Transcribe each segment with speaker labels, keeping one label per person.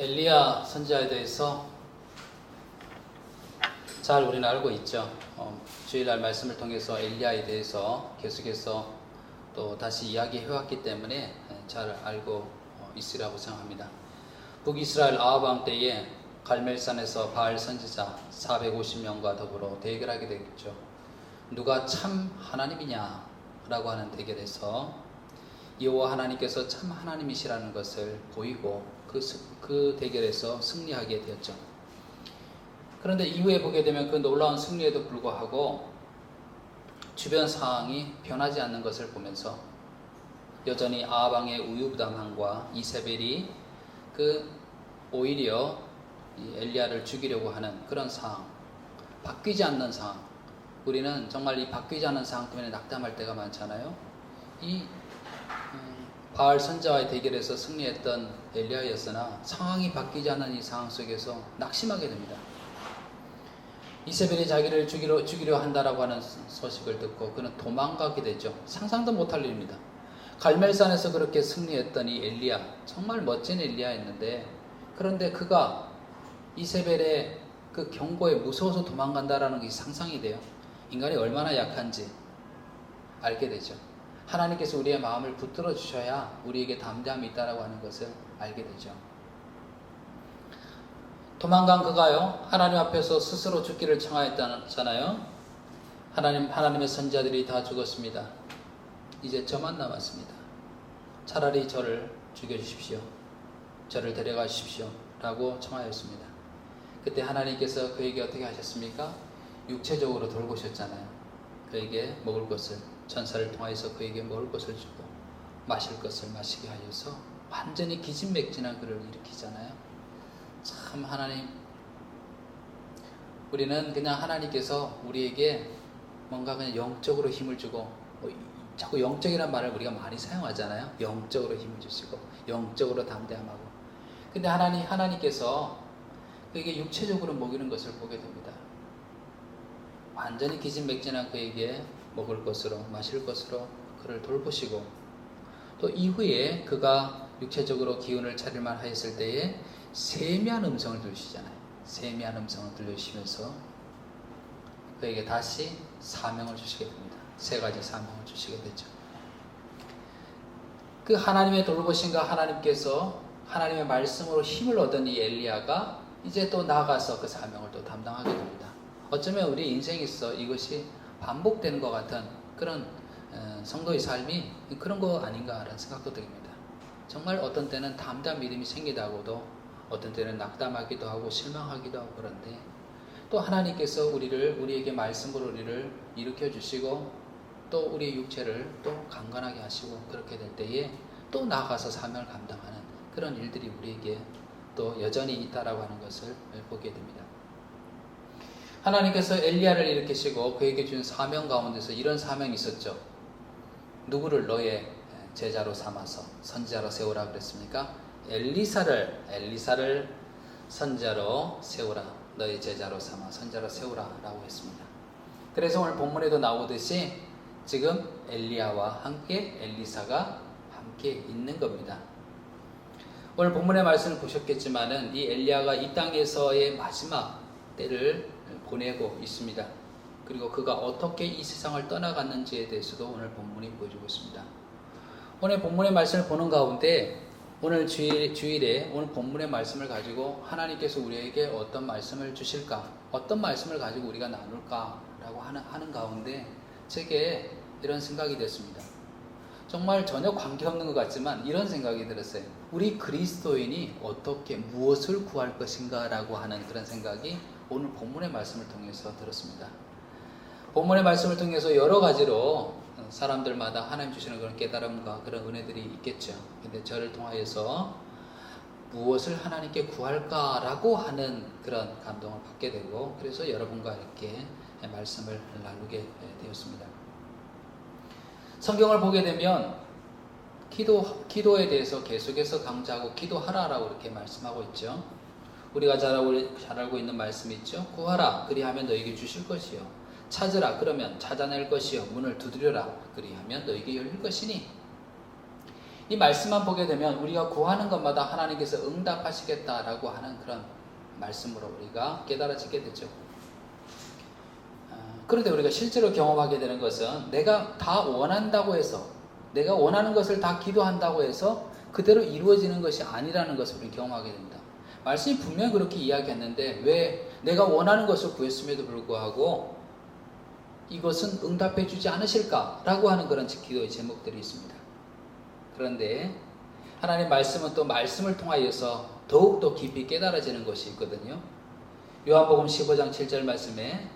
Speaker 1: 엘리야 선지자에 대해서 잘 우리는 알고 있죠. 주일날 말씀을 통해서 엘리야에 대해서 계속해서 또 다시 이야기해왔기 때문에 잘 알고 있으리라고 생각합니다. 북이스라엘 아합 왕 때에 갈멜산에서 바알 선지자 450명과 더불어 대결하게 되겠죠. 누가 참 하나님이냐 라고 하는 대결에서 여호와 하나님께서 참 하나님이시라는 것을 보이고 그 대결에서 승리하게 되었죠. 그런데 이후에 보게 되면 그 놀라운 승리에도 불구하고 주변 상황이 변하지 않는 것을 보면서 여전히 아합 왕의 우유부담함과 이세벨이 오히려 엘리야를 죽이려고 하는 그런 상황, 바뀌지 않는 상황. 우리는 정말 이 바뀌지 않는 상황 때문에 낙담할 때가 많잖아요. 이 바알 선지자와의 대결에서 승리했던 엘리야였으나 상황이 바뀌지 않는 이 상황 속에서 낙심하게 됩니다. 이세벨이 자기를 죽이려 한다라고 하는 소식을 듣고 그는 도망가게 되죠. 상상도 못할 일입니다. 갈멜산에서 그렇게 승리했던 이 엘리야, 정말 멋진 엘리야였는데, 그런데 그가 이세벨의 그 경고에 무서워서 도망간다라는 게 상상이 돼요. 인간이 얼마나 약한지 알게 되죠. 하나님께서 우리의 마음을 붙들어 주셔야 우리에게 담대함이 있다라고 하는 것을 알게 되죠. 도망간 그가요, 하나님 앞에서 스스로 죽기를 청하였잖아요. 하나님의 선지자들이 다 죽었습니다. 이제 저만 남았습니다. 차라리 저를 죽여주십시오. 저를 데려가십시오. 라고 청하였습니다. 그때 하나님께서 그에게 어떻게 하셨습니까? 육체적으로 돌보셨잖아요. 그에게 먹을 것을, 천사를 통하여서 그에게 먹을 것을 주고 마실 것을 마시게 하여서 완전히 기진맥진한 그를 일으키잖아요. 참 하나님, 우리는 그냥 하나님께서 우리에게 뭔가 그냥 영적으로 힘을 주고, 자꾸 영적이라는 말을 우리가 많이 사용하잖아요. 영적으로 힘을 주시고 영적으로 담대함하고. 근데 하나님께서 그에게 육체적으로 먹이는 것을 보게 됩니다. 완전히 기진맥진한 그에게 먹을 것으로 마실 것으로 그를 돌보시고, 또 이후에 그가 육체적으로 기운을 차릴만 하였을 때에 세미한 음성을 들으시잖아요. 세미한 음성을 들려주시면서 그에게 다시 사명을 주시게 됩니다. 세 가지 사명을 주시게 되죠. 그 하나님의 돌보심과 하나님께서 하나님의 말씀으로 힘을 얻은 이 엘리야가 이제 또 나아가서 그 사명을 또 담당하게 됩니다. 어쩌면 우리 인생에서 이것이 반복되는 것 같은 그런 성도의 삶이 그런 거 아닌가라는 생각도 듭니다. 정말 어떤 때는 담대한 믿음이 생기다고도, 어떤 때는 낙담하기도 하고 실망하기도 하고, 그런데 또 하나님께서 우리에게 말씀으로 우리를 일으켜 주시고 또 우리의 육체를 또 강건하게 하시고, 그렇게 될 때에 또 나아가서 사명을 감당하는 그런 일들이 우리에게 또 여전히 있다라고 하는 것을 보게 됩니다. 하나님께서 엘리야를 일으키시고 그에게 준 사명 가운데서 이런 사명이 있었죠. 누구를 너의 제자로 삼아서 선지자로 세우라 그랬습니까? 엘리사를 선지자로 세우라, 너의 제자로 삼아 선지자로 세우라 라고 했습니다. 그래서 오늘 본문에도 나오듯이 지금 엘리야와 함께 엘리사가 함께 있는 겁니다. 오늘 본문의 말씀을 보셨겠지만은 이 엘리야가 이 땅에서의 마지막 때를 보내고 있습니다. 그리고 그가 어떻게 이 세상을 떠나갔는지에 대해서도 오늘 본문이 보여주고 있습니다. 오늘 본문의 말씀을 보는 가운데 오늘 주일에 오늘 본문의 말씀을 가지고 하나님께서 우리에게 어떤 말씀을 주실까, 어떤 말씀을 가지고 우리가 나눌까라고 하는 가운데 제게 이런 생각이 됐습니다. 정말 전혀 관계없는 것 같지만 이런 생각이 들었어요. 우리 그리스도인이 어떻게 무엇을 구할 것인가 라고 하는 그런 생각이 오늘 본문의 말씀을 통해서 들었습니다. 본문의 말씀을 통해서 여러 가지로 사람들마다 하나님 주시는 그런 깨달음과 그런 은혜들이 있겠죠. 근데 저를 통하여서 무엇을 하나님께 구할까라고 하는 그런 감동을 받게 되고, 그래서 여러분과 이렇게 말씀을 나누게 되었습니다. 성경을 보게 되면 기도에 대해서 계속해서 강조하고 기도하라라고 이렇게 말씀하고 있죠. 우리가 잘 알고 있는 말씀이 있죠. 구하라, 그리하면 너에게 주실 것이요. 찾으라, 그러면 찾아낼 것이요. 문을 두드려라, 그리하면 너에게 열릴 것이니. 이 말씀만 보게 되면 우리가 구하는 것마다 하나님께서 응답하시겠다라고 하는 그런 말씀으로 우리가 깨달아지게 되죠. 그런데 우리가 실제로 경험하게 되는 것은 내가 다 원한다고 해서, 내가 원하는 것을 다 기도한다고 해서 그대로 이루어지는 것이 아니라는 것을 우리 경험하게 됩니다. 말씀이 분명히 그렇게 이야기했는데 왜 내가 원하는 것을 구했음에도 불구하고 이것은 응답해 주지 않으실까라고 하는 그런 기도의 제목들이 있습니다. 그런데 하나님 말씀은 또 말씀을 통하여서 더욱더 깊이 깨달아지는 것이 있거든요. 요한복음 15장 7절 말씀에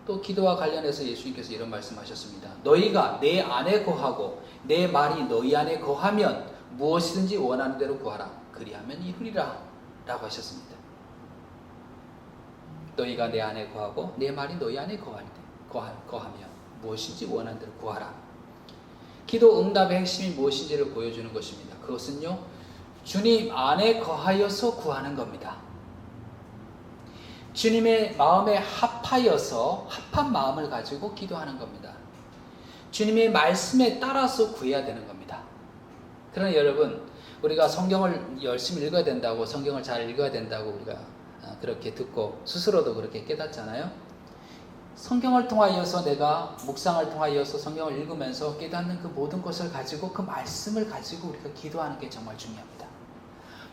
Speaker 1: 또 기도와 관련해서 예수님께서 이런 말씀하셨습니다. 너희가 내 안에 거하고 내 말이 너희 안에 거하면 무엇이든지 원하는 대로 구하라. 그리하면 이루리라 라고 하셨습니다. 너희가 내 안에 거하고 내 말이 너희 안에 거하면 무엇인지 원하는 대로 구하라. 기도 응답의 핵심이 무엇인지를 보여주는 것입니다. 그것은요, 주님 안에 거하여서 구하는 겁니다. 주님의 마음에 합하여서 합한 마음을 가지고 기도하는 겁니다. 주님의 말씀에 따라서 구해야 되는 겁니다. 그러나 여러분, 우리가 성경을 열심히 읽어야 된다고, 성경을 잘 읽어야 된다고 우리가 그렇게 듣고 스스로도 그렇게 깨닫잖아요. 성경을 통하여서, 내가 묵상을 통하여서 성경을 읽으면서 깨닫는 그 모든 것을 가지고, 그 말씀을 가지고 우리가 기도하는 게 정말 중요합니다.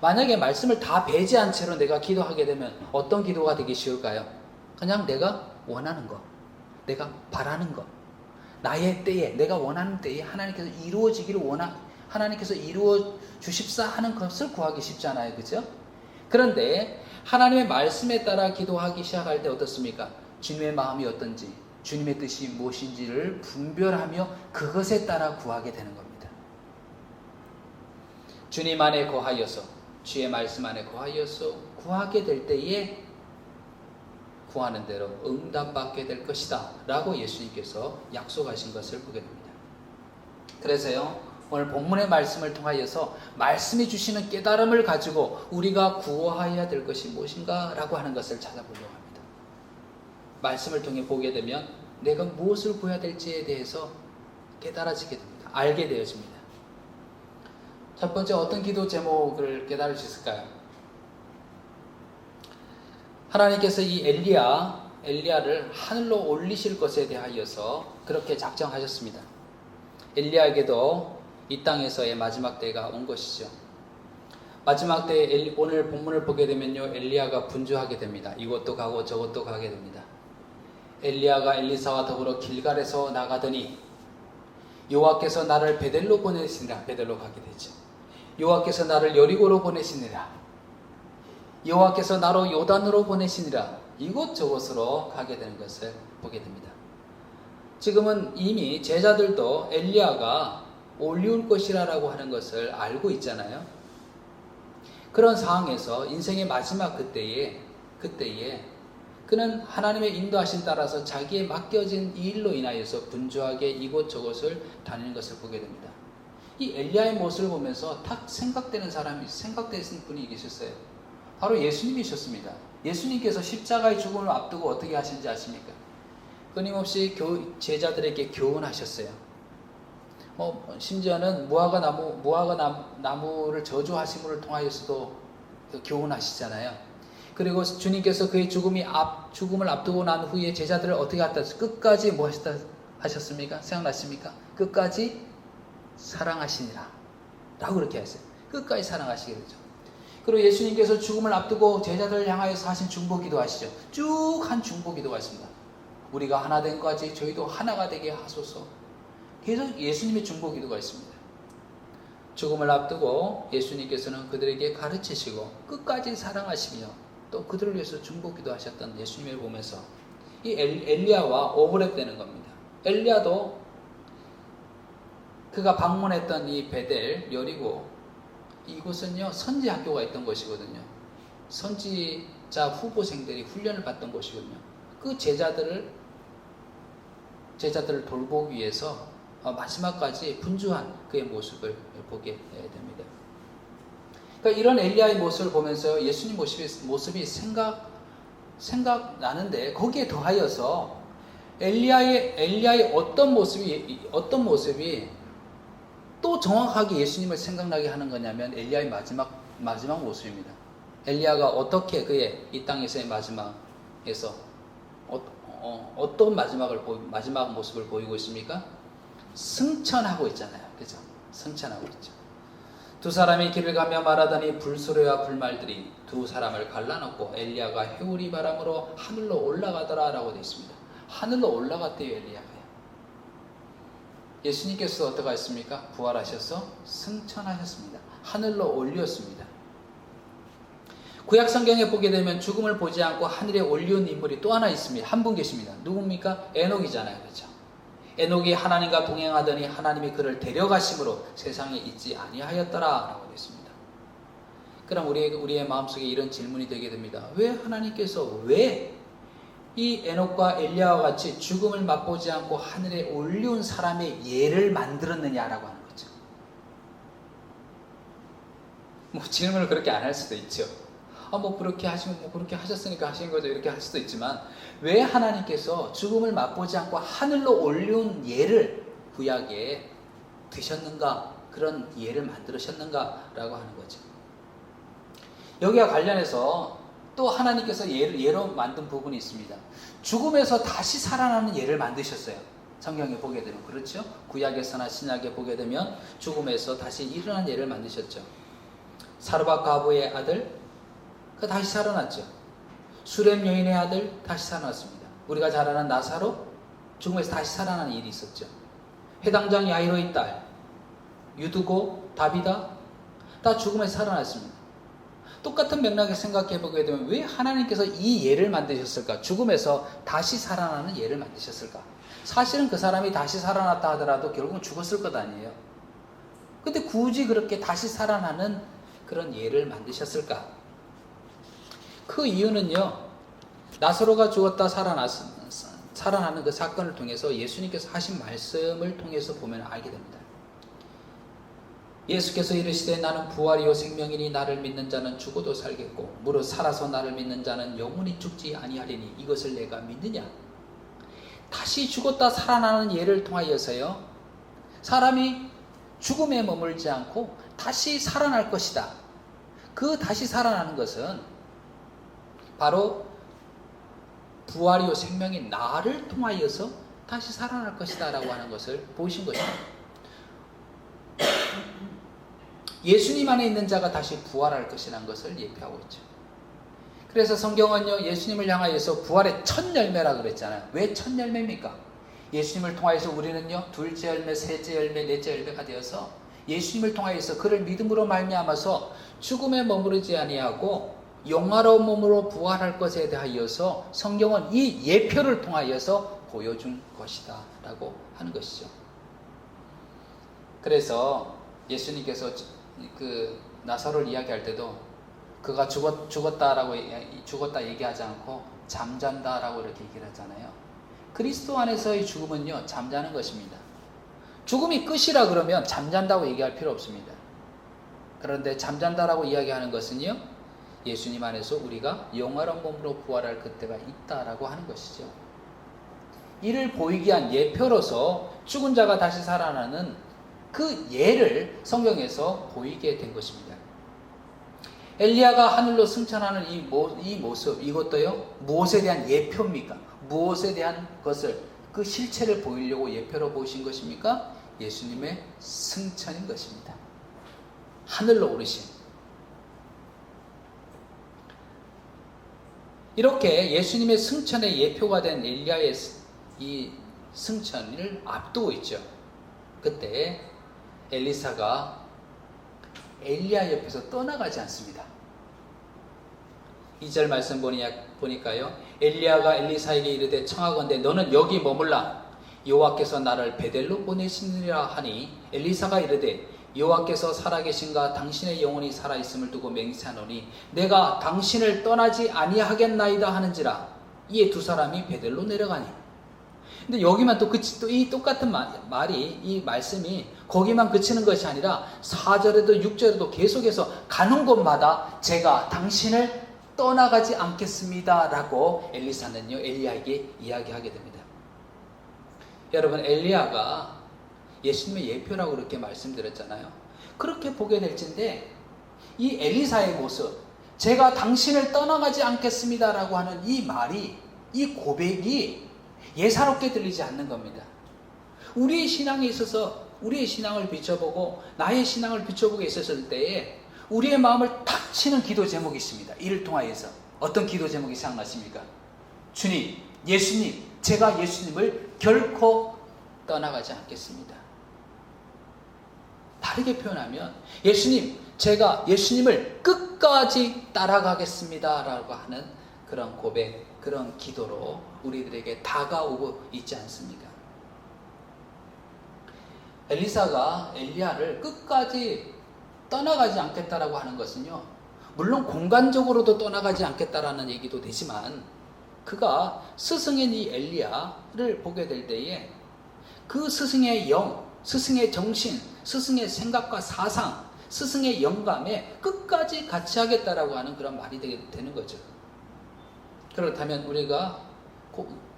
Speaker 1: 만약에 말씀을 다 배제한 채로 내가 기도하게 되면 어떤 기도가 되기 쉬울까요? 그냥 내가 원하는 것, 내가 바라는 것, 나의 때에, 내가 원하는 때에 하나님께서 이루어지기를 하나님께서 이루어 주십사 하는 것을 구하기 쉽잖아요. 그죠? 그런데 하나님의 말씀에 따라 기도하기 시작할 때 어떻습니까? 주님의 마음이 어떤지, 주님의 뜻이 무엇인지를 분별하며 그것에 따라 구하게 되는 겁니다. 주님 안에 거하여서, 주의 말씀 안에 거하여서 구하게 될 때에 구하는 대로 응답받게 될 것이다 라고 예수님께서 약속하신 것을 보게 됩니다. 그래서요, 오늘 본문의 말씀을 통하여서 말씀이 주시는 깨달음을 가지고 우리가 구해야 될 것이 무엇인가 라고 하는 것을 찾아보려고 합니다. 말씀을 통해 보게 되면 내가 무엇을 구해야 될지에 대해서 깨달아지게 됩니다. 알게 되어집니다. 첫 번째, 어떤 기도 제목을 깨달을 수 있을까요? 하나님께서 이 엘리야를 하늘로 올리실 것에 대하여서 그렇게 작정하셨습니다. 엘리야에게도 이 땅에서의 마지막 때가 온 것이죠. 마지막 때에 오늘 본문을 보게 되면요, 엘리야가 분주하게 됩니다. 이것도 가고 저것도 가게 됩니다. 엘리야가 엘리사와 더불어 길갈에서 나가더니 여호와께서 나를 베델로 보내시니라. 베델로 가게 되죠. 여호와께서 나를 여리고로 보내시니라. 여호와께서 나로 요단으로 보내시니라. 이곳저곳으로 가게 되는 것을 보게 됩니다. 지금은 이미 제자들도 엘리야가 올리올 것이라고 하는 것을 알고 있잖아요. 그런 상황에서 인생의 마지막 그때에 그는 하나님의 인도하심 따라서 자기에 맡겨진 이 일로 인하여서 분주하게 이곳저곳을 다니는 것을 보게 됩니다. 이 엘리야의 모습을 보면서 탁 생각되는 분이 계셨어요. 바로 예수님이셨습니다. 예수님께서 십자가의 죽음을 앞두고 어떻게 하시는지 아십니까? 끊임없이 제자들에게 교훈하셨어요. 심지어는 무화과 나무를 저주하심을 통하여서도 교훈하시잖아요. 그리고 주님께서 그의 죽음을 앞두고 난 후에 제자들을 어떻게 끝까지 뭐 하셨습니까? 생각나십니까? 끝까지 사랑하시니라 라고 그렇게 하셨어요. 끝까지 사랑하시게 되죠. 그리고 예수님께서 죽음을 앞두고 제자들을 향하여서 하신 중보기도 하시죠. 쭉 한 중보기도가 있습니다. 우리가 하나 된 것까지 저희도 하나가 되게 하소서. 계속 예수님의 중보기도가 있습니다. 죽음을 앞두고 예수님께서는 그들에게 가르치시고 끝까지 사랑하시며 또 그들을 위해서 중보기도 하셨던 예수님을 보면서 이 엘리야와 오버랩되는 겁니다. 엘리야도 그가 방문했던 이 베델, 여리고, 이곳은요, 선지 학교가 있던 곳이거든요. 선지자 후보생들이 훈련을 받던 곳이거든요. 그 제자들을 돌보기 위해서 마지막까지 분주한 그의 모습을 보게 됩니다. 그러니까 이런 엘리야의 모습을 보면서 예수님 모습이 생각나는데, 거기에 더하여서 엘리야의 어떤 모습이 또 정확하게 예수님을 생각나게 하는 거냐면 엘리야의 마지막 모습입니다. 엘리야가 어떻게 그의 이 땅에서의 마지막에서 어떤 마지막 모습을 보이고 있습니까? 승천하고 있잖아요. 그죠? 승천하고 있죠. 두 사람이 길을 가며 말하더니 불소리와 불말들이 두 사람을 갈라놓고 엘리야가 해오리 바람으로 하늘로 올라가더라 라고 되어 있습니다. 하늘로 올라갔대요, 엘리야가요. 예수님께서 어떻게 했습니까? 부활하셔서 승천하셨습니다. 하늘로 올렸습니다. 구약 성경에 보게 되면 죽음을 보지 않고 하늘에 올리운 인물이 또 하나 있습니다. 한 분 계십니다. 누굽니까? 에녹이잖아요. 그렇죠? 에녹이 하나님과 동행하더니 하나님이 그를 데려가심으로 세상에 있지 아니하였더라 라고 되어 있습니다. 그럼 우리의 마음속에 이런 질문이 되게 됩니다. 왜 하나님께서 왜 이 에녹과 엘리야와 같이 죽음을 맛보지 않고 하늘에 올리운 사람의 예를 만들었느냐라고 하는 거죠. 뭐 질문을 그렇게 안 할 수도 있죠. 그렇게 하시면 그렇게 하셨으니까 하신 거죠. 이렇게 할 수도 있지만 왜 하나님께서 죽음을 맛보지 않고 하늘로 올려온 예를 구약에 드셨는가? 그런 예를 만들으셨는가라고 하는 거죠. 여기와 관련해서 또 하나님께서 예로 만든 부분이 있습니다. 죽음에서 다시 살아나는 예를 만드셨어요. 성경에 보게 되면 그렇죠. 구약에서나 신약에 보게 되면 죽음에서 다시 일어난 예를 만드셨죠. 사르밧 과부의 아들 다시 살아났죠. 수렘 여인의 아들 다시 살아났습니다. 우리가 잘 아는 나사로 죽음에서 다시 살아나는 일이 있었죠. 회당장 야이로의 딸 유두고 다비다 다 죽음에서 살아났습니다. 똑같은 맥락에 생각해 보게 되면 왜 하나님께서 이 예를 만드셨을까? 죽음에서 다시 살아나는 예를 만드셨을까? 사실은 그 사람이 다시 살아났다 하더라도 결국은 죽었을 것 아니에요. 근데 굳이 그렇게 다시 살아나는 그런 예를 만드셨을까? 그 이유는요, 나사로가 죽었다 살아나는 그 사건을 통해서 예수님께서 하신 말씀을 통해서 보면 알게 됩니다. 예수께서 이르시되 나는 부활이요 생명이니 나를 믿는 자는 죽어도 살겠고 무릇 살아서 나를 믿는 자는 영원히 죽지 아니하리니 이것을 내가 믿느냐? 다시 죽었다 살아나는 예를 통하여서요, 사람이 죽음에 머물지 않고 다시 살아날 것이다. 그 다시 살아나는 것은 바로 부활이요 생명인 나를 통하여서 다시 살아날 것이다 라고 하는 것을 보이신 것입니다. 예수님 안에 있는 자가 다시 부활할 것이라는 것을 예표하고 있죠. 그래서 성경은요, 예수님을 향하여서 부활의 첫 열매라 그랬잖아요. 왜 첫 열매입니까? 예수님을 통하여서 우리는요, 둘째 열매, 셋째 열매, 넷째 열매가 되어서 예수님을 통하여서 그를 믿음으로 말미암아서 죽음에 머무르지 아니하고 영화로운 몸으로 부활할 것에 대하여서 성경은 이 예표를 통하여서 보여준 것이다 라고 하는 것이죠. 그래서 예수님께서 그 나사로를 이야기할 때도 그가 죽었다 얘기하지 않고 잠잔다라고 이렇게 얘기를 하잖아요. 그리스도 안에서의 죽음은요, 잠자는 것입니다. 죽음이 끝이라 그러면 잠잔다고 얘기할 필요 없습니다. 그런데 잠잔다라고 이야기하는 것은요, 예수님 안에서 우리가 영화로운 몸으로 부활할 그때가 있다라고 하는 것이죠. 이를 보이게 한 예표로서 죽은 자가 다시 살아나는 그 예를 성경에서 보이게 된 것입니다. 엘리야가 하늘로 승천하는 이 모습, 이것도요, 무엇에 대한 예표입니까? 무엇에 대한 것을, 그 실체를 보이려고 예표로 보이신 것입니까? 예수님의 승천인 것입니다. 하늘로 오르신. 이렇게 예수님의 승천의 예표가 된 엘리야의 이 승천을 앞두고 있죠. 그때 엘리사가 엘리야 옆에서 떠나가지 않습니다. 2절 말씀 보니까요, 엘리야가 엘리사에게 이르되 청하건대 너는 여기 머물라. 여호와께서 나를 베델로 보내시느니라 하니 엘리사가 이르되 여호와께서 살아계신가 당신의 영혼이 살아있음을 두고 맹세하노니 내가 당신을 떠나지 아니하겠나이다 하는지라. 이에 두 사람이 베델로 내려가니. 근데 여기만 또 이 똑같은 말이, 이 말씀이 거기만 그치는 것이 아니라 4절에도 6절에도 계속해서 가는 곳마다 제가 당신을 떠나가지 않겠습니다 라고 엘리사는요, 엘리야에게 이야기하게 됩니다. 여러분, 엘리야가 예수님의 예표라고 그렇게 말씀드렸잖아요. 그렇게 보게 될진데 이 엘리사의 모습, 제가 당신을 떠나가지 않겠습니다라고 하는 이 말이, 이 고백이 예사롭게 들리지 않는 겁니다. 우리의 신앙에 있어서 우리의 신앙을 비춰보고 나의 신앙을 비춰보게 있었을 때에 우리의 마음을 탁 치는 기도 제목이 있습니다. 이를 통하여서 어떤 기도 제목이 생각나십니까? 주님, 예수님, 제가 예수님을 결코 떠나가지 않겠습니다. 다르게 표현하면 예수님, 제가 예수님을 끝까지 따라가겠습니다 라고 하는 그런 고백, 그런 기도로 우리들에게 다가오고 있지 않습니까? 엘리사가 엘리야를 끝까지 떠나가지 않겠다라고 하는 것은요, 물론 공간적으로도 떠나가지 않겠다라는 얘기도 되지만 그가 스승인 이 엘리야를 보게 될 때에 그 스승의 영, 스승의 정신, 스승의 생각과 사상, 스승의 영감에 끝까지 같이 하겠다라고 하는 그런 말이 되는 거죠. 그렇다면 우리가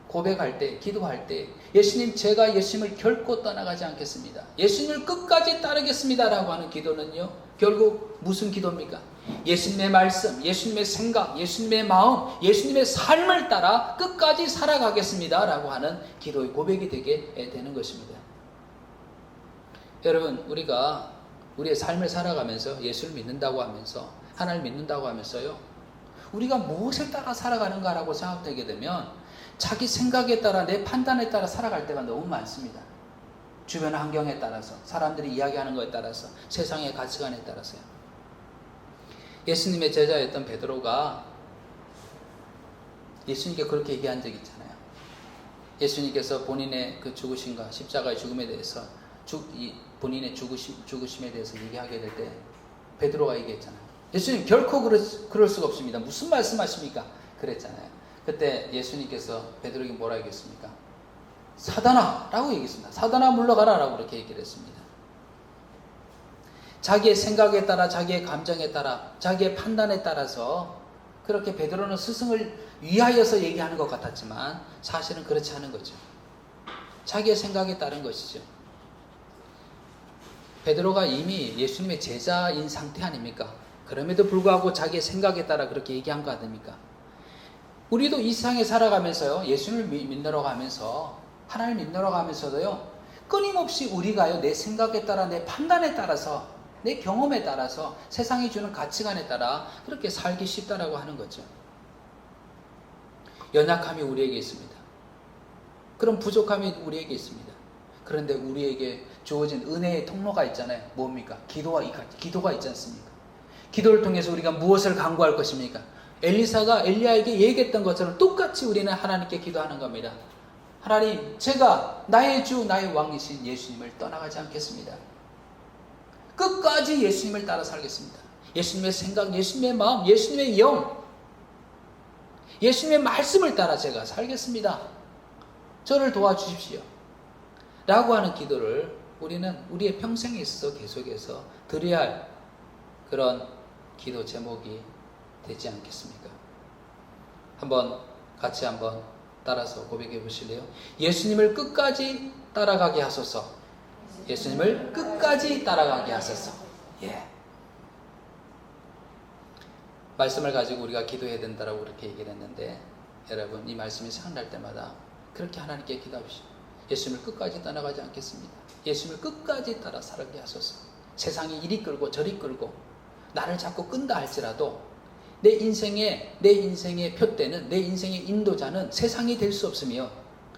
Speaker 1: 고백할 때, 기도할 때 예수님, 제가 예수님을 결코 떠나가지 않겠습니다, 예수님을 끝까지 따르겠습니다 라고 하는 기도는요, 결국 무슨 기도입니까? 예수님의 말씀, 예수님의 생각, 예수님의 마음, 예수님의 삶을 따라 끝까지 살아가겠습니다 라고 하는 기도의 고백이 되게 되는 것입니다. 여러분, 우리가 우리의 삶을 살아가면서 예수를 믿는다고 하면서, 하나님을 믿는다고 하면서요, 우리가 무엇을 따라 살아가는가라고 생각되게 되면 자기 생각에 따라, 내 판단에 따라 살아갈 때가 너무 많습니다. 주변 환경에 따라서, 사람들이 이야기하는 것에 따라서, 세상의 가치관에 따라서요. 예수님의 제자였던 베드로가 예수님께 그렇게 얘기한 적이 있잖아요. 예수님께서 본인의 그 죽으심과 십자가의 죽음에 대해서, 본인의 죽으심에 대해서 얘기하게 될 때 베드로가 얘기했잖아요. 예수님, 결코 그럴 수가 없습니다. 무슨 말씀하십니까? 그랬잖아요. 그때 예수님께서 베드로에게 뭐라 얘기했습니까? 사단아! 라고 얘기했습니다. 사단아, 물러가라! 라고 그렇게 얘기를 했습니다. 자기의 생각에 따라, 자기의 감정에 따라, 자기의 판단에 따라서 그렇게 베드로는 스승을 위하여서 얘기하는 것 같았지만 사실은 그렇지 않은 거죠. 자기의 생각에 따른 것이죠. 베드로가 이미 예수님의 제자인 상태 아닙니까? 그럼에도 불구하고 자기의 생각에 따라 그렇게 얘기한 거 아닙니까? 우리도 이 세상에 살아가면서요, 예수님을 믿으러 가면서, 하나님을 믿으러 가면서도요, 끊임없이 우리가요, 내 생각에 따라, 내 판단에 따라서, 내 경험에 따라서, 세상이 주는 가치관에 따라 그렇게 살기 쉽다라고 하는 거죠. 연약함이 우리에게 있습니다. 그런 부족함이 우리에게 있습니다. 그런데 우리에게 주어진 은혜의 통로가 있잖아요. 뭡니까? 기도가 있지 않습니까? 기도를 통해서 우리가 무엇을 간구할 것입니까? 엘리사가 엘리야에게 얘기했던 것처럼 똑같이 우리는 하나님께 기도하는 겁니다. 하나님, 제가 나의 주, 나의 왕이신 예수님을 떠나가지 않겠습니다. 끝까지 예수님을 따라 살겠습니다. 예수님의 생각, 예수님의 마음, 예수님의 영, 예수님의 말씀을 따라 제가 살겠습니다. 저를 도와주십시오. 라고 하는 기도를 우리는 우리의 평생에 있어서 계속해서 드려야 할 그런 기도 제목이 되지 않겠습니까? 같이 한번 따라서 고백해 보실래요? 예수님을 끝까지 따라가게 하소서. 예수님을 끝까지 따라가게 하소서. 예. 말씀을 가지고 우리가 기도해야 된다라고 그렇게 얘기를 했는데, 여러분, 이 말씀이 생각날 때마다 그렇게 하나님께 기도하십시오. 예수님을 끝까지 떠나가지 않겠습니다. 예수님을 끝까지 따라 살게 하소서. 세상이 이리 끌고 저리 끌고 나를 자꾸 끈다 할지라도 내 인생의 표대는, 내 인생의 인도자는 세상이 될 수 없으며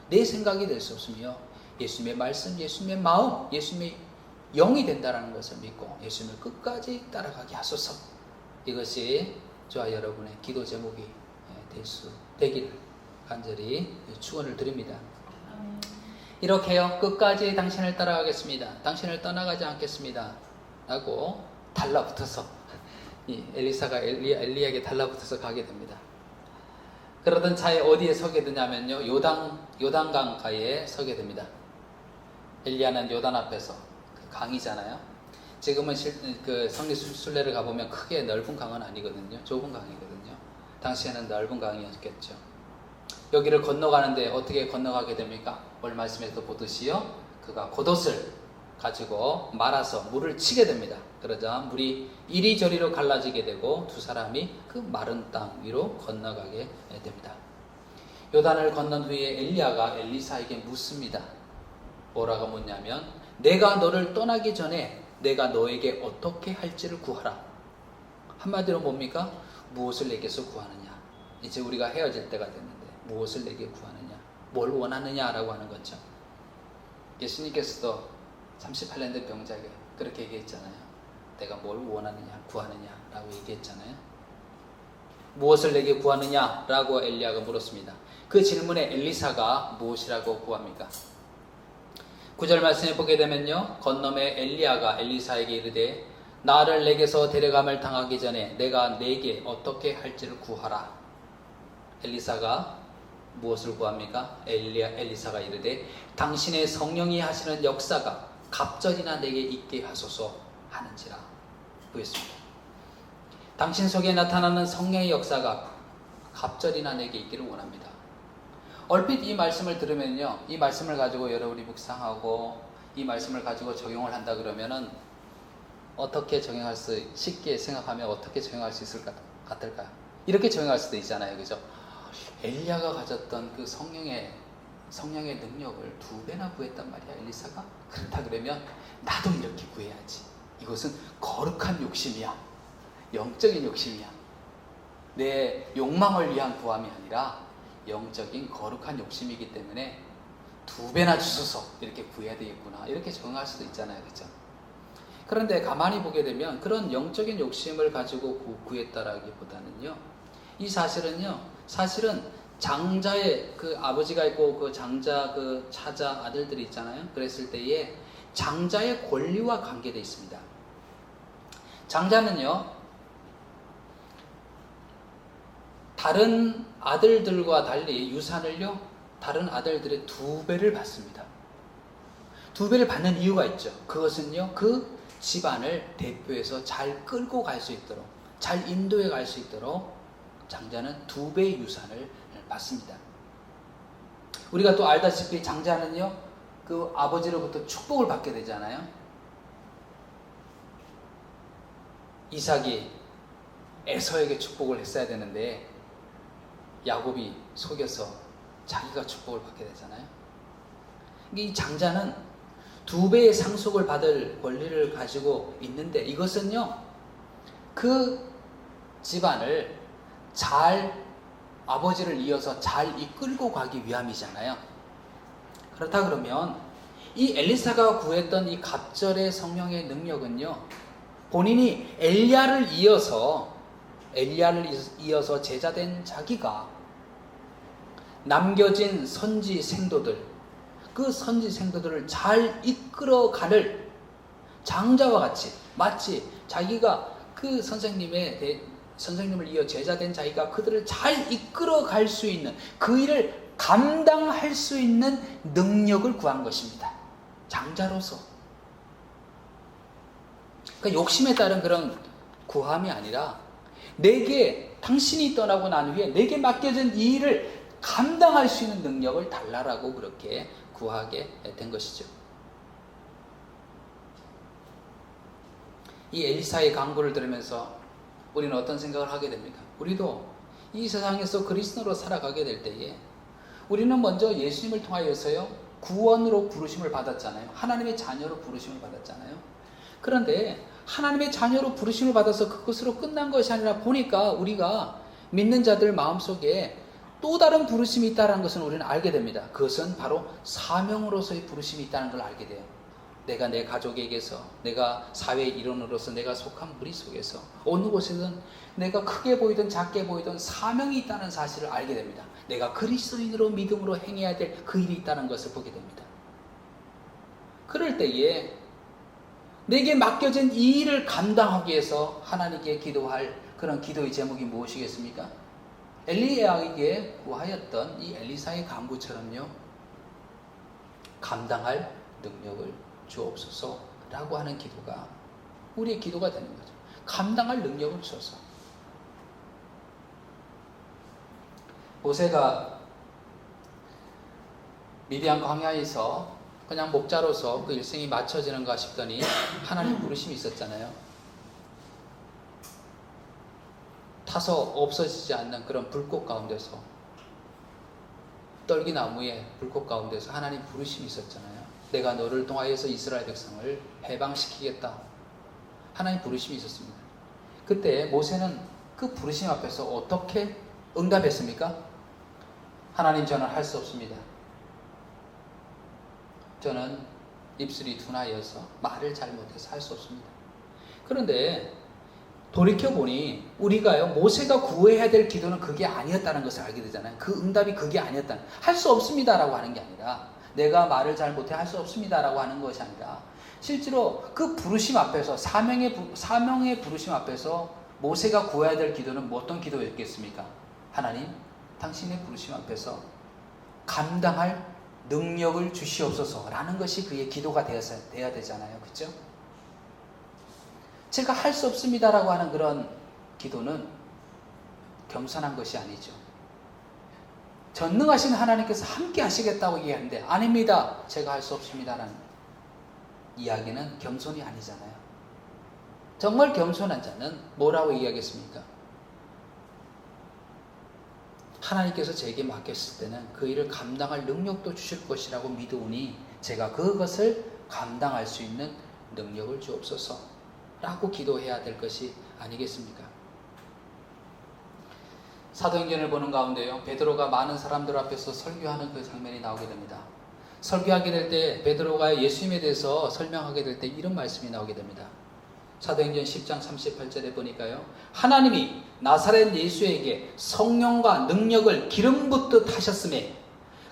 Speaker 1: 내 생각이 될 수 없으며 예수님의 말씀, 예수님의 마음, 예수님의 영이 된다는 것을 믿고 예수님을 끝까지 따라가게 하소서. 이것이 저와 여러분의 기도 제목이 되기를 간절히 축원을 드립니다. 이렇게요, 끝까지 당신을 따라가겠습니다, 당신을 떠나가지 않겠습니다 라고 달라붙어서 엘리사가 엘리야에게 달라붙어서 가게 됩니다. 그러던 차에 어디에 서게 되냐면요, 요단강가에 서게 됩니다. 엘리야는 요단 앞에서, 강이잖아요. 지금은 그 성리 순례를 가보면 크게 넓은 강은 아니거든요. 좁은 강이거든요. 당시에는 넓은 강이었겠죠. 여기를 건너가는데 어떻게 건너가게 됩니까? 오늘 말씀에서 보듯이요, 그가 겉옷을 가지고 말아서 물을 치게 됩니다. 그러자 물이 이리저리로 갈라지게 되고 두 사람이 그 마른 땅 위로 건너가게 됩니다. 요단을 건넌 후에 엘리야가 엘리사에게 묻습니다. 뭐라고 묻냐면 내가 너를 떠나기 전에 내가 너에게 어떻게 할지를 구하라. 한마디로 뭡니까? 무엇을 내게서 구하느냐. 이제 우리가 헤어질 때가 됐는데 무엇을 내게 구하느냐, 뭘 원하느냐라고 하는 거죠. 예수님께서도 38년 된 병자에게 그렇게 얘기했잖아요. 내가 뭘 원하느냐, 구하느냐라고 얘기했잖아요. 무엇을 내게 구하느냐라고 엘리야가 물었습니다. 그 질문에 엘리사가 무엇이라고 구합니까? 9절 말씀에 보게 되면요, 건너매 엘리야가 엘리사에게 이르되 나를 내게서 데려감을 당하기 전에 내가 내게 어떻게 할지를 구하라. 엘리사가 무엇을 구합니까? 엘리사가 이르되 당신의 성령이 하시는 역사가 갑절이나 내게 있게 하소서 하는지라 구했습니다. 당신 속에 나타나는 성령의 역사가 갑절이나 내게 있기를 원합니다. 얼핏 이 말씀을 들으면요, 이 말씀을 가지고 여러분이 묵상하고 이 말씀을 가지고 적용을 한다 그러면은 어떻게 적용할 수, 쉽게 생각하면 어떻게 적용할 수 있을 것 같을까요? 이렇게 적용할 수도 있잖아요, 그죠? 엘리야가 가졌던 그 성령의 능력을 2배나 구했단 말이야, 엘리사가. 그렇다 그러면 나도 이렇게 구해야지. 이것은 거룩한 욕심이야. 영적인 욕심이야. 내 욕망을 위한 구함이 아니라 영적인 거룩한 욕심이기 때문에 2배나 주소서 이렇게 구해야 되겠구나. 이렇게 적용할 수도 있잖아요, 그죠? 그런데 가만히 보게 되면 그런 영적인 욕심을 가지고 구했다라기보다는요, 이 사실은 장자의 그 아버지가 있고 그 장자 그 차자 아들들이 있잖아요. 그랬을 때에 장자의 권리와 관계되어 있습니다. 장자는요, 다른 아들들과 달리 유산을요, 다른 아들들의 2배를 받습니다. 2배를 받는 이유가 있죠. 그것은요, 그 집안을 대표해서 잘 끌고 갈 수 있도록, 잘 인도해 갈 수 있도록 장자는 2배의 유산을 받습니다. 우리가 또 알다시피 장자는요, 그 아버지로부터 축복을 받게 되잖아요. 이삭이 에서에게 축복을 했어야 되는데 야곱이 속여서 자기가 축복을 받게 되잖아요. 이 장자는 2배의 상속을 받을 권리를 가지고 있는데 이것은요, 그 집안을 잘 아버지를 이어서 잘 이끌고 가기 위함이잖아요. 그렇다 그러면 이 엘리사가 구했던 이 갑절의 성령의 능력은요, 본인이 엘리야를 이어서 제자된 자기가 남겨진 선지 생도들, 그 선지 생도들을 잘 이끌어가는 장자와 같이, 마치 자기가 그 선생님을 이어 제자된 자기가 그들을 잘 이끌어갈 수 있는, 그 일을 감당할 수 있는 능력을 구한 것입니다. 장자로서. 그러니까 욕심에 따른 그런 구함이 아니라 내게, 당신이 떠나고 난 후에 내게 맡겨진 이 일을 감당할 수 있는 능력을 달라라고 그렇게 구하게 된 것이죠. 이 엘리사의 강구를 들으면서 우리는 어떤 생각을 하게 됩니까? 우리도 이 세상에서 그리스도로 살아가게 될 때에 우리는 먼저 예수님을 통하여서요, 구원으로 부르심을 받았잖아요. 하나님의 자녀로 부르심을 받았잖아요. 그런데 하나님의 자녀로 부르심을 받아서 그것으로 끝난 것이 아니라 보니까 우리가 믿는 자들 마음속에 또 다른 부르심이 있다는 것은 우리는 알게 됩니다. 그것은 바로 사명으로서의 부르심이 있다는 걸 알게 돼요. 내가 내 가족에게서, 내가 사회의 일원으로서 내가 속한 무리 속에서 어느 곳에든 내가 크게 보이든 작게 보이든 사명이 있다는 사실을 알게 됩니다. 내가 그리스도인으로 믿음으로 행해야 될 그 일이 있다는 것을 보게 됩니다. 그럴 때에 내게 맡겨진 이 일을 감당하기 위해서 하나님께 기도할 그런 기도의 제목이 무엇이겠습니까? 엘리야에게 구하였던 이 엘리사의 간구처럼요, 감당할 능력을 주옵소서라고 하는 기도가 우리의 기도가 되는 거죠. 감당할 능력을 주소서. 모세가 미디안 광야에서 그냥 목자로서 그 일생이 맞춰지는가 싶더니 하나님 부르심이 있었잖아요. 타서 없어지지 않는 그런 불꽃 가운데서, 떨기나무의 불꽃 가운데서 하나님 부르심이 있었잖아요. 내가 너를 통하여서 이스라엘 백성을 해방시키겠다. 하나님 부르심이 있었습니다. 그때 모세는 그 부르심 앞에서 어떻게 응답했습니까? 하나님, 저는 할 수 없습니다. 저는 입술이 둔하여서 말을 잘 못해서 할 수 없습니다. 그런데 돌이켜보니 우리가요, 모세가 구해야 될 기도는 그게 아니었다는 것을 알게 되잖아요. 그 응답이 그게 아니었다는, 할 수 없습니다라고 하는 게 아니라, 내가 말을 잘 못해 할 수 없습니다라고 하는 것이 아니라, 실제로 그 부르심 앞에서, 사명의 부르심 앞에서 모세가 구해야 될 기도는 어떤 기도였겠습니까? 하나님, 당신의 부르심 앞에서 감당할 능력을 주시옵소서라는 것이 그의 기도가 되어야 되잖아요. 그렇죠? 제가 할 수 없습니다라고 하는 그런 기도는 겸손한 것이 아니죠. 전능하신 하나님께서 함께 하시겠다고 얘기하는데, 아닙니다, 제가 할 수 없습니다라는 이야기는 겸손이 아니잖아요. 정말 겸손한 자는 뭐라고 얘기하겠습니까? 하나님께서 제게 맡겼을 때는 그 일을 감당할 능력도 주실 것이라고 믿으오니 제가 그것을 감당할 수 있는 능력을 주옵소서 라고 기도해야 될 것이 아니겠습니까? 사도행전을 보는 가운데요, 베드로가 많은 사람들 앞에서 설교하는 그 장면이 나오게 됩니다. 설교하게 될 때 베드로가 예수님에 대해서 설명하게 될 때 이런 말씀이 나오게 됩니다. 사도행전 10장 38절에 보니까요, 하나님이 나사렛 예수에게 성령과 능력을 기름 붓듯 하셨음에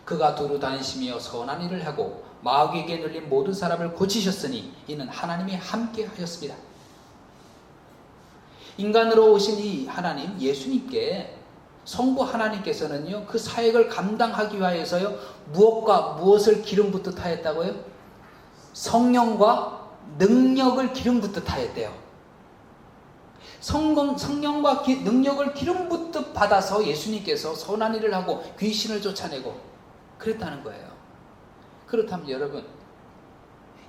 Speaker 1: 그가 두루 다니시며 선한 일을 하고 마귀에게 눌린 모든 사람을 고치셨으니 이는 하나님이 함께 하셨습니다. 인간으로 오신 이 하나님, 예수님께 성부 하나님께서는요, 그 사역을 감당하기 위하여서요, 무엇을 기름 붓듯 하였다고요? 성령과 능력을 기름 붓듯 하였대요. 성령과 능력을 기름 붓듯 받아서 예수님께서 선한 일을 하고 귀신을 쫓아내고 그랬다는 거예요. 그렇다면 여러분,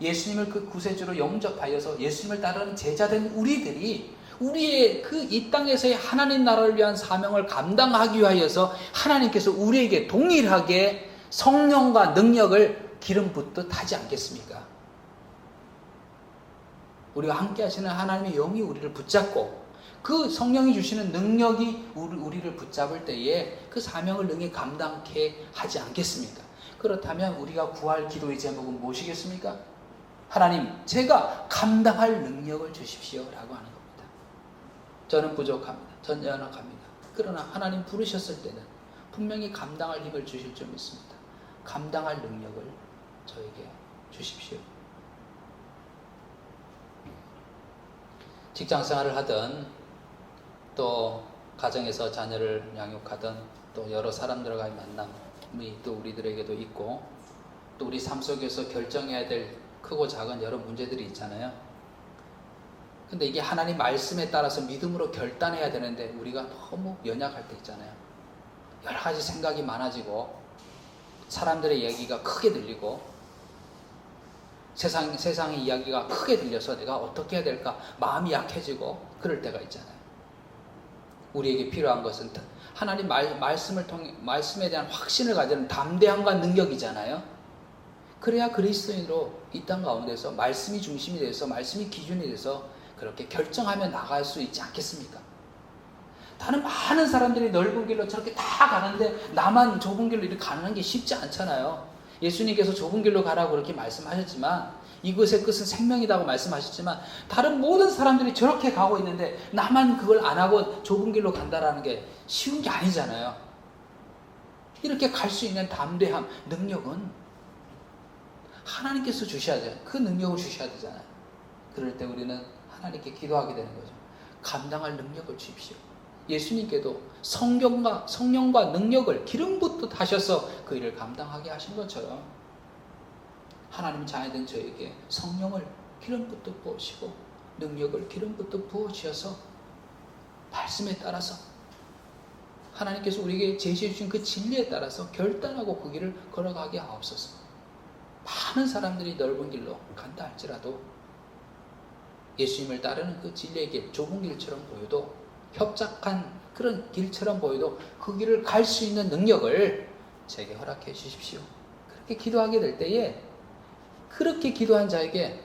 Speaker 1: 예수님을 그 구세주로 영접하여서 예수님을 따르는 제자된 우리들이 우리의 그 이 땅에서의 하나님 나라를 위한 사명을 감당하기 위하여서 하나님께서 우리에게 동일하게 성령과 능력을 기름 붓듯 하지 않겠습니까? 우리가 함께 하시는 하나님의 영이 우리를 붙잡고 그 성령이 주시는 능력이 우리를 붙잡을 때에 그 사명을 능히 감당케 하지 않겠습니까? 그렇다면 우리가 구할 기도의 제목은 무엇이겠습니까? 하나님, 제가 감당할 능력을 주십시오 라고 하는 겁니다. 저는 부족합니다. 전 연약합니다. 그러나 하나님 부르셨을 때는 분명히 감당할 힘을 주실 줄 믿습니다. 감당할 능력을 저에게 주십시오. 직장 생활을 하든 또 가정에서 자녀를 양육하든 또 여러 사람들과의 만남이 또 우리들에게도 있고 또 우리 삶 속에서 결정해야 될 크고 작은 여러 문제들이 있잖아요. 근데 이게 하나님 말씀에 따라서 믿음으로 결단해야 되는데 우리가 너무 연약할 때 있잖아요. 여러 가지 생각이 많아지고 사람들의 얘기가 크게 들리고 세상의 이야기가 크게 들려서 내가 어떻게 해야 될까 마음이 약해지고 그럴 때가 있잖아요. 우리에게 필요한 것은 하나님 말씀을 통해 말씀에 대한 확신을 가지는 담대함과 능력이잖아요. 그래야 그리스도인으로 이 땅 가운데서 말씀이 중심이 돼서 말씀이 기준이 돼서 그렇게 결정하며 나갈 수 있지 않겠습니까? 다른 많은 사람들이 넓은 길로 저렇게 다 가는데 나만 좁은 길로 이렇게 가는 게 쉽지 않잖아요. 예수님께서 좁은 길로 가라고 그렇게 말씀하셨지만 이것의 끝은 생명이라고 말씀하셨지만 다른 모든 사람들이 저렇게 가고 있는데 나만 그걸 안 하고 좁은 길로 간다라는 게 쉬운 게 아니잖아요. 이렇게 갈 수 있는 담대함, 능력은 하나님께서 주셔야 돼요. 그 능력을 주셔야 되잖아요. 그럴 때 우리는 하나님께 기도하게 되는 거죠. 감당할 능력을 주십시오. 예수님께도 성령과 능력을 기름 붓듯 하셔서 그 일을 감당하게 하신 것처럼 하나님 자녀된 저에게 성령을 기름 붓듯 부으시고 능력을 기름 붓듯 부어주셔서 말씀에 따라서 하나님께서 우리에게 제시해 주신 그 진리에 따라서 결단하고 그 길을 걸어가게 하옵소서. 많은 사람들이 넓은 길로 간다 할지라도 예수님을 따르는 그 진리의 길, 좁은 길처럼 보여도 협착한 그런 길처럼 보여도 그 길을 갈 수 있는 능력을 제게 허락해 주십시오. 그렇게 기도하게 될 때에 그렇게 기도한 자에게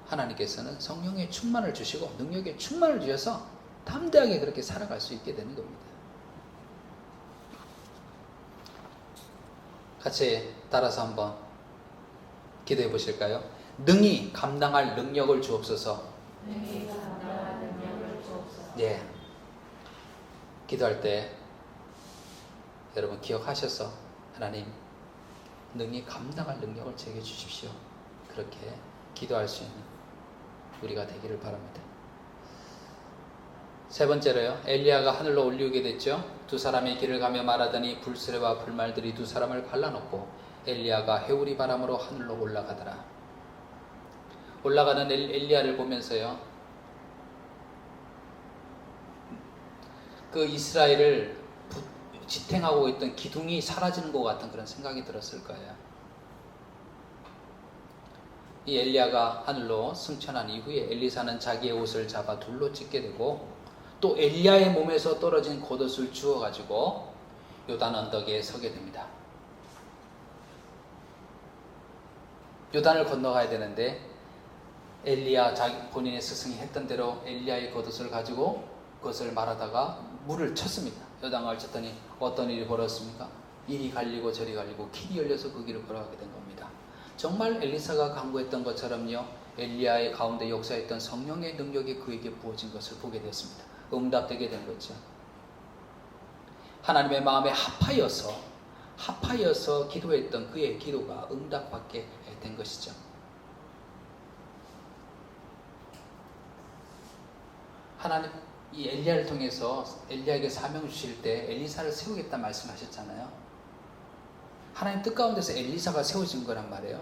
Speaker 1: 하나님께서는 성령의 충만을 주시고 능력의 충만을 주셔서 담대하게 그렇게 살아갈 수 있게 되는 겁니다. 같이 따라서 한번 기도해 보실까요? 능히 감당할 능력을 주옵소서. 예. 기도할 때 여러분 기억하셔서 하나님 능히 감당할 능력을 제게 주십시오. 그렇게 기도할 수 있는 우리가 되기를 바랍니다. 세 번째로요. 엘리야가 하늘로 올리우게 됐죠. 두 사람이 길을 가며 말하더니 불수레와 불말들이 두 사람을 갈라놓고 엘리야가 해오리 바람으로 하늘로 올라가더라. 올라가는 엘리야를 보면서요. 그 이스라엘을 지탱하고 있던 기둥이 사라지는 것 같은 그런 생각이 들었을 거예요. 이 엘리야가 하늘로 승천한 이후에 엘리사는 자기의 옷을 잡아 둘로 찢게 되고 또 엘리야의 몸에서 떨어진 겉옷을 주워가지고 요단 언덕에 서게 됩니다. 요단을 건너가야 되는데 엘리야 본인의 스승이 했던 대로 엘리야의 겉옷을 가지고 그것을 말하다가 물을 쳤습니다. 요단강을 쳤더니 어떤 일이 벌어졌습니까? 이리 갈리고 저리 갈리고 길이 열려서 그 길을 걸어가게 된 겁니다. 정말 엘리사가 간구했던 것처럼요. 엘리야의 가운데 역사했던 성령의 능력이 그에게 부어진 것을 보게 되었습니다. 응답되게 된 거죠. 하나님의 마음에 합하여서 기도했던 그의 기도가 응답받게 된 것이죠. 하나님 이 엘리야를 통해서 엘리야에게 사명을 주실 때 엘리사를 세우겠다 말씀하셨잖아요. 하나님 뜻 가운데서 엘리사가 세워진 거란 말이에요.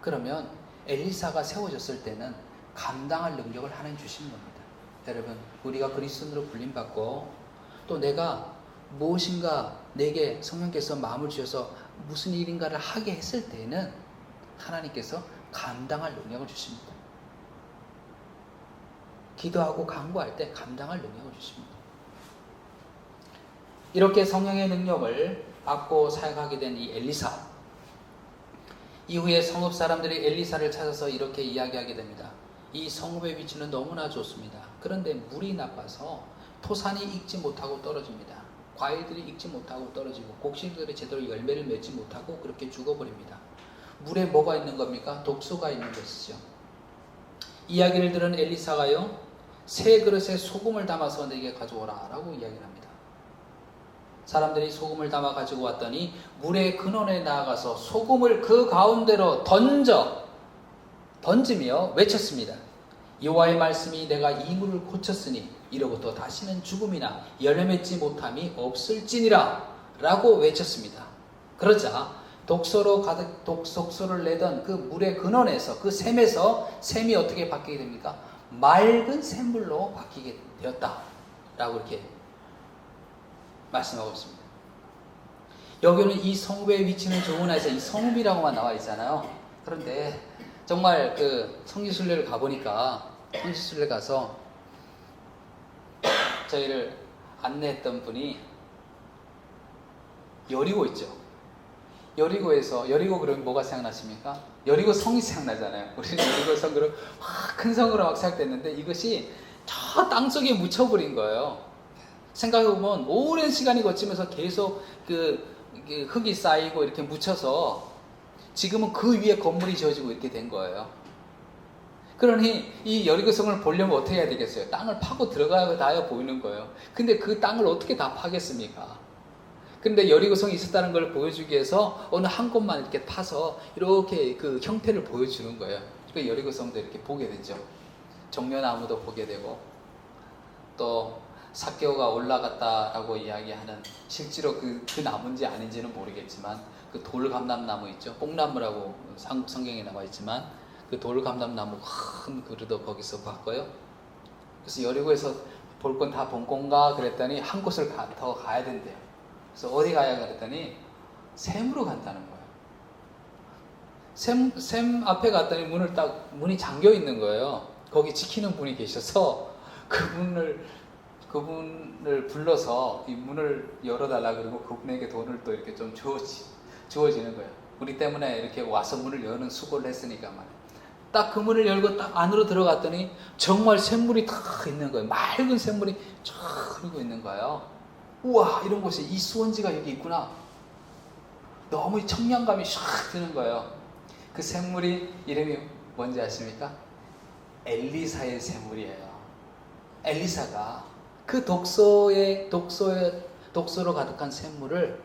Speaker 1: 그러면 엘리사가 세워졌을 때는 감당할 능력을 하나님 주시는 겁니다. 여러분, 우리가 그리스도인으로 불림받고 또 내가 무엇인가 내게 성령께서 마음을 주셔서 무슨 일인가를 하게 했을 때에는 하나님께서 감당할 능력을 주십니다. 기도하고 간구할 때 감당할 능력을 주십니다. 이렇게 성령의 능력을 받고 사역하게 된 이 엘리사, 이후에 성읍 사람들이 엘리사를 찾아서 이렇게 이야기하게 됩니다. 이 성읍의 위치는 너무나 좋습니다. 그런데 물이 나빠서 토산이 익지 못하고 떨어집니다. 과일들이 익지 못하고 떨어지고 곡식들이 제대로 열매를 맺지 못하고 그렇게 죽어버립니다. 물에 뭐가 있는 겁니까? 독소가 있는 것이죠. 이야기를 들은 엘리사가요, 새 그릇에 소금을 담아서 내게 가져오라 라고 이야기를 합니다. 사람들이 소금을 담아 가지고 왔더니 물의 근원에 나아가서 소금을 그 가운데로 던지며 외쳤습니다. 여호와의 말씀이 내가 이 물을 고쳤으니 이로부터 다시는 죽음이나 열매 맺지 못함이 없을지니라 라고 외쳤습니다. 그러자 독소로 가득 독소를 내던 그 물의 근원에서 그 샘에서 샘이 어떻게 바뀌게 됩니까? 맑은 샘물로 바뀌게 되었다 라고 이렇게 말씀하고 있습니다. 여기는 이 성읍의 위치는 좋으나 해서 이 성읍이라고만 나와 있잖아요. 그런데 정말 그 성지순례를 가보니까 성지순례 가서 저희를 안내했던 분이 여리고 있죠. 여리고 그러면 뭐가 생각나십니까? 여리고 성이 생각나잖아요. 우리는 여리고 성으로 큰 성으로 막 생각됐는데 이것이 저 땅속에 묻혀버린 거예요. 생각해보면 오랜 시간이 거치면서 계속 그 흙이 쌓이고 이렇게 묻혀서 지금은 그 위에 건물이 지어지고 이렇게 된 거예요. 그러니 이 여리고성을 보려면 어떻게 해야 되겠어요? 땅을 파고 들어가야 보이는 거예요. 근데 그 땅을 어떻게 다 파겠습니까? 근데 여리고성이 있었다는 걸 보여주기 위해서 어느 한 곳만 이렇게 파서 이렇게 그 형태를 보여주는 거예요. 그 여리고성도 이렇게 보게 되죠. 정려나무도 보게 되고 또 삭개오가 올라갔다라고 이야기하는 실제로 그 나무인지 아닌지는 모르겠지만 그 돌감람나무 있죠. 뽕나무라고 성경에 나와 있지만 그 돌감람나무 큰 그루도 거기서 봤고요. 그래서 여리고에서 볼 건 다 본 건가 그랬더니 한 곳을 더 가야 된대요. 그래서 어디 가야 그랬더니 샘으로 간다는 거예요. 샘 앞에 갔더니 문이 잠겨 있는 거예요. 거기 지키는 분이 계셔서 그분을 불러서 이 문을 열어달라 그러고 그분에게 돈을 또 이렇게 좀 주어지는 거예요. 우리 때문에 이렇게 와서 문을 여는 수고를 했으니까 말이에요. 딱 그 문을 열고 딱 안으로 들어갔더니 정말 샘물이 다 있는 거예요. 맑은 샘물이 쫙 흐르고 있는 거예요. 우와, 이런 곳에 이 수원지가 여기 있구나. 너무 청량감이 샥 드는 거예요. 그 샘물이 이름이 뭔지 아십니까? 엘리사의 샘물이에요. 엘리사가 그 독소로 가득한 샘물을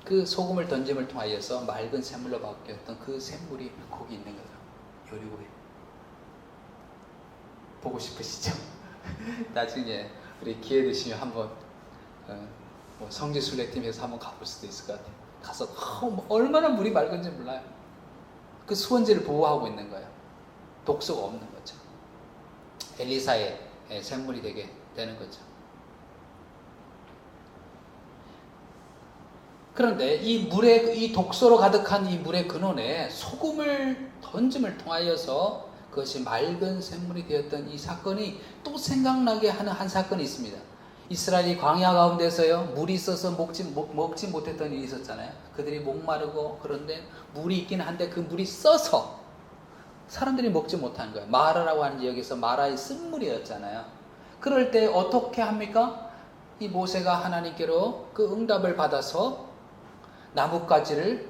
Speaker 1: 그 소금을 던짐을 통하여서 맑은 샘물로 바뀌었던 그 샘물이 거기 있는 거예요. 여리고에. 보고 싶으시죠? 나중에 우리 기회 되시면 한번 성지순례팀에서 한번 가볼 수도 있을 것 같아요. 가서 얼마나 물이 맑은지 몰라요. 그 수원지를 보호하고 있는 거예요. 독소가 없는 거죠. 엘리사의 샘물이 되게 되는 거죠. 그런데 이 독소로 가득한 이 물의 근원에 소금을 던짐을 통하여서 그것이 맑은 샘물이 되었던 이 사건이 또 생각나게 하는 한 사건이 있습니다. 이스라엘이 광야 가운데서요, 물이 있어서 먹지 못했던 일이 있었잖아요. 그들이 목마르고, 그런데 물이 있긴 한데 그 물이 써서 사람들이 먹지 못한 거예요. 마라라고 하는 지역에서 마라의 쓴물이었잖아요. 그럴 때 어떻게 합니까? 이 모세가 하나님께로 그 응답을 받아서 나뭇가지를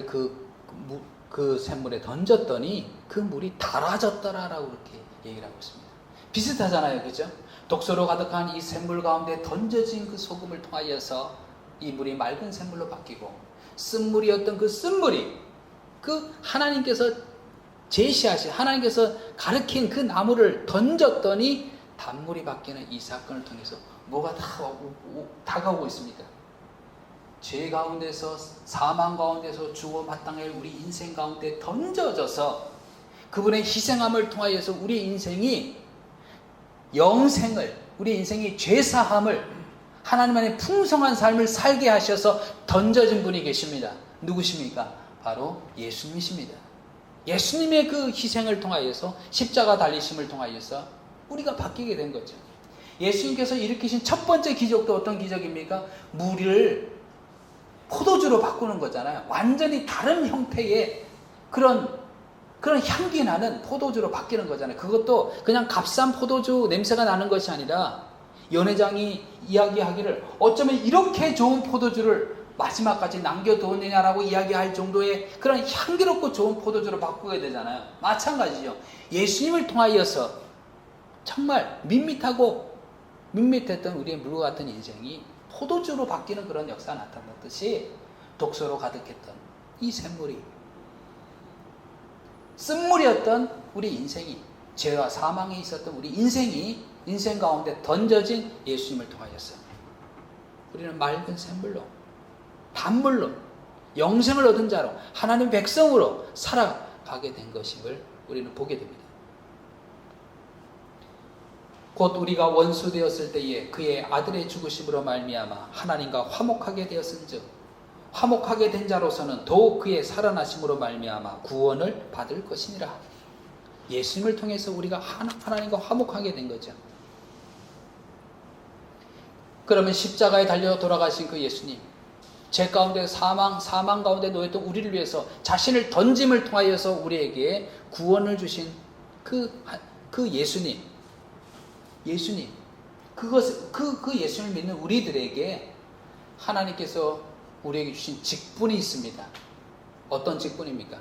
Speaker 1: 그 샘물에 던졌더니 그 물이 달아졌더라라고 그렇게 얘기를 하고 있습니다. 비슷하잖아요, 그죠? 독소로 가득한 이 샘물 가운데 던져진 그 소금을 통하여서 이 물이 맑은 샘물로 바뀌고, 쓴물이었던 그 쓴물이 그 하나님께서 하나님께서 가르친 그 나무를 던졌더니 단물이 바뀌는 이 사건을 통해서 뭐가 다가오고 있습니다. 죄 가운데서, 사망 가운데서 죽어 마땅할 우리 인생 가운데 던져져서 그분의 희생함을 통하여서 우리 인생이 영생을, 우리 인생이 죄사함을, 하나님 안에 풍성한 삶을 살게 하셔서 던져진 분이 계십니다. 누구십니까? 바로 예수님이십니다. 예수님의 그 희생을 통하여서, 십자가 달리심을 통하여서 우리가 바뀌게 된 거죠. 예수님께서 일으키신 첫 번째 기적도 어떤 기적입니까? 물을 포도주로 바꾸는 거잖아요. 완전히 다른 형태의 그런 향기 나는 포도주로 바뀌는 거잖아요. 그것도 그냥 값싼 포도주 냄새가 나는 것이 아니라, 연회장이 이야기하기를 어쩌면 이렇게 좋은 포도주를 마지막까지 남겨두었느냐라고 이야기할 정도의 그런 향기롭고 좋은 포도주로 바꾸게 되잖아요. 마찬가지죠. 예수님을 통하여서 정말 밋밋했던 우리의 물과 같은 인생이 포도주로 바뀌는 그런 역사가 나타났듯이, 독소로 가득했던 이 샘물이, 쓴물이었던 우리 인생이, 죄와 사망에 있었던 우리 인생 가운데 던져진 예수님을 통하여서 우리는 맑은 샘물로, 단물로, 영생을 얻은 자로, 하나님 백성으로 살아가게 된 것임을 우리는 보게 됩니다. 곧 우리가 원수 되었을 때에 그의 아들의 죽으심으로 말미암아 하나님과 화목하게 되었은즉, 화목하게 된 자로서는 더욱 그의 살아나심으로 말미암아 구원을 받을 것이니라. 예수님을 통해서 우리가 하나님과 화목하게 된 거죠. 그러면 십자가에 달려 돌아가신 그 예수님, 죄 가운데 사망 가운데 놓였던 우리를 위해서 자신을 던짐을 통하여서 우리에게 구원을 주신 그 예수님, 그 예수님을 믿는 우리들에게 하나님께서 우리에게 주신 직분이 있습니다. 어떤 직분입니까?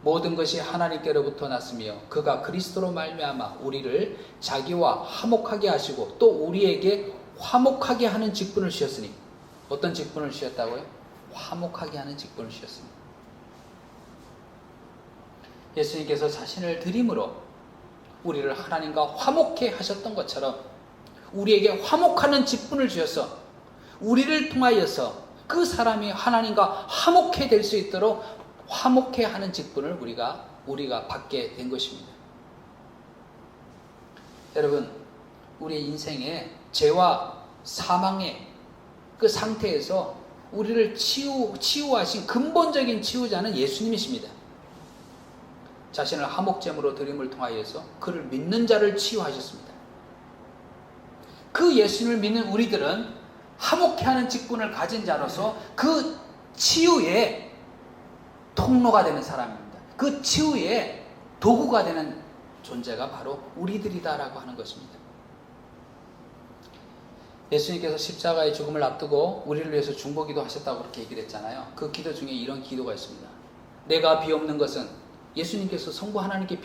Speaker 1: 모든 것이 하나님께로부터 났으며 그가 그리스도로 말미암아 우리를 자기와 화목하게 하시고 또 우리에게 화목하게 하는 직분을 주셨으니, 어떤 직분을 주셨다고요? 화목하게 하는 직분을 주셨습니다. 예수님께서 자신을 드림으로 우리를 하나님과 화목해 하셨던 것처럼 우리에게 화목하는 직분을 주셔서 우리를 통하여서 그 사람이 하나님과 화목해 될 수 있도록 화목해 하는 직분을 우리가 받게 된 것입니다. 여러분, 우리 인생의 죄와 사망의 그 상태에서 우리를 치유하신 근본적인 치유자는 예수님이십니다. 자신을 화목제물로 드림을 통하여서 그를 믿는 자를 치유하셨습니다. 그 예수님을 믿는 우리들은 화목케 하는 직분을 가진 자로서 그 치유의 통로가 되는 사람입니다. 그 치유의 도구가 되는 존재가 바로 우리들이다라고 하는 것입니다. 예수님께서 십자가의 죽음을 앞두고 우리를 위해서 중보기도 하셨다고 그렇게 얘기를 했잖아요. 그 기도 중에 이런 기도가 있습니다. 내가 비옵는 것은, 예수님께서 성부 하나님께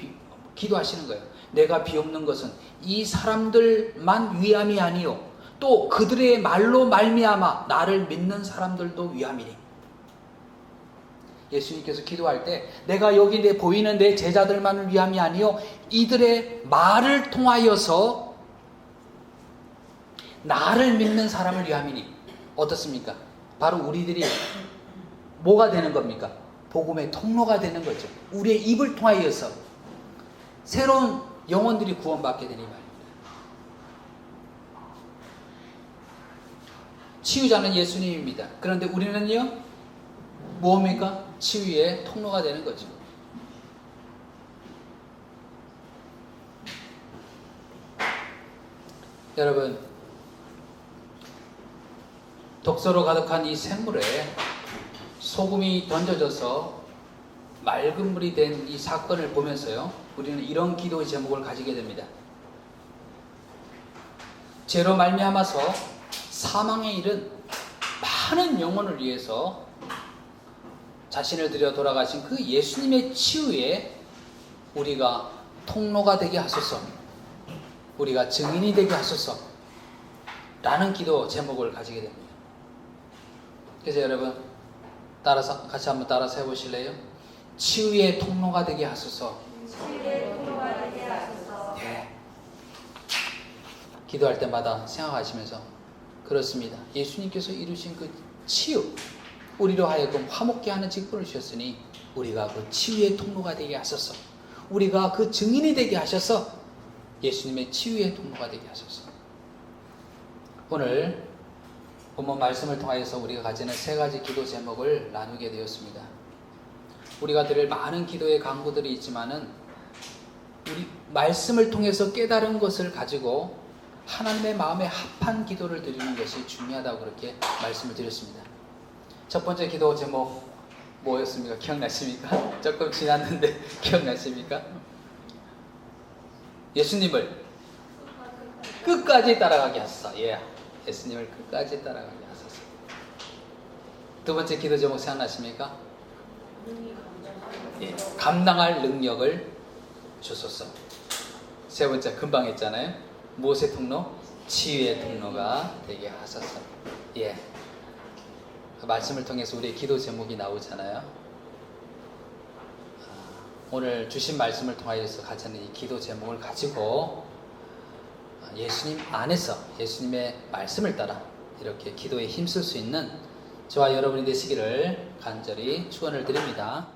Speaker 1: 기도하시는 거예요. 내가 비옵는 것은 이 사람들만 위함이 아니요 또 그들의 말로 말미암아 나를 믿는 사람들도 위함이니. 예수님께서 기도할 때 내가 여기 보이는 내 제자들만을 위함이 아니요 이들의 말을 통하여서 나를 믿는 사람을 위함이니. 어떻습니까? 바로 우리들이 뭐가 되는 겁니까? 복음의 통로가 되는 거죠. 우리의 입을 통하여서 새로운 영혼들이 구원받게 되니 말입니다. 치유자는 예수님입니다. 그런데 우리는요, 뭡니까? 치유의 통로가 되는 거죠. 여러분, 독소로 가득한 이 샘물에 소금이 던져져서 맑은 물이 된 이 사건을 보면서요, 우리는 이런 기도의 제목을 가지게 됩니다. 죄로 말미암아서 사망에 이른 많은 영혼을 위해서 자신을 들여 돌아가신 그 예수님의 치유에 우리가 통로가 되게 하소서, 우리가 증인이 되게 하소서 라는 기도 제목을 가지게 됩니다. 그래서 여러분, 같이 한번 따라서 해보실래요? 치유의 통로가 되게 하소서.
Speaker 2: 치유의 통로가 되게 하소서.
Speaker 1: 예. 기도할 때마다 생각하시면서, 그렇습니다. 예수님께서 이루신 그 치유, 우리로 하여금 화목케 하는 직분을 주셨으니 우리가 그 치유의 통로가 되게 하소서. 우리가 그 증인이 되게 하셔서 예수님의 치유의 통로가 되게 하소서. 오늘 본문 말씀을 통하여서 우리가 가지는 세 가지 기도 제목을 나누게 되었습니다. 우리가 드릴 많은 기도의 강구들이 있지만은 우리 말씀을 통해서 깨달은 것을 가지고 하나님의 마음에 합한 기도를 드리는 것이 중요하다고 그렇게 말씀을 드렸습니다. 첫 번째 기도 제목 뭐였습니까? 기억나십니까? 조금 지났는데 기억나십니까? 예수님을 끝까지 따라가게 하소서. 예, 예수님을 끝까지 따라가게 하소서. 두 번째 기도 제목 생각나십니까? 예, 감당할 능력을 주소서. 세 번째 금방 했잖아요. 무엇의 통로? 치유의 통로가 되게 하소서. 예, 그 말씀을 통해서 우리의 기도 제목이 나오잖아요. 오늘 주신 말씀을 통하여서 가지는 이 기도 제목을 가지고 예수님 안에서 예수님의 말씀을 따라 이렇게 기도에 힘쓸 수 있는 저와 여러분이 되시기를 간절히 축원을 드립니다.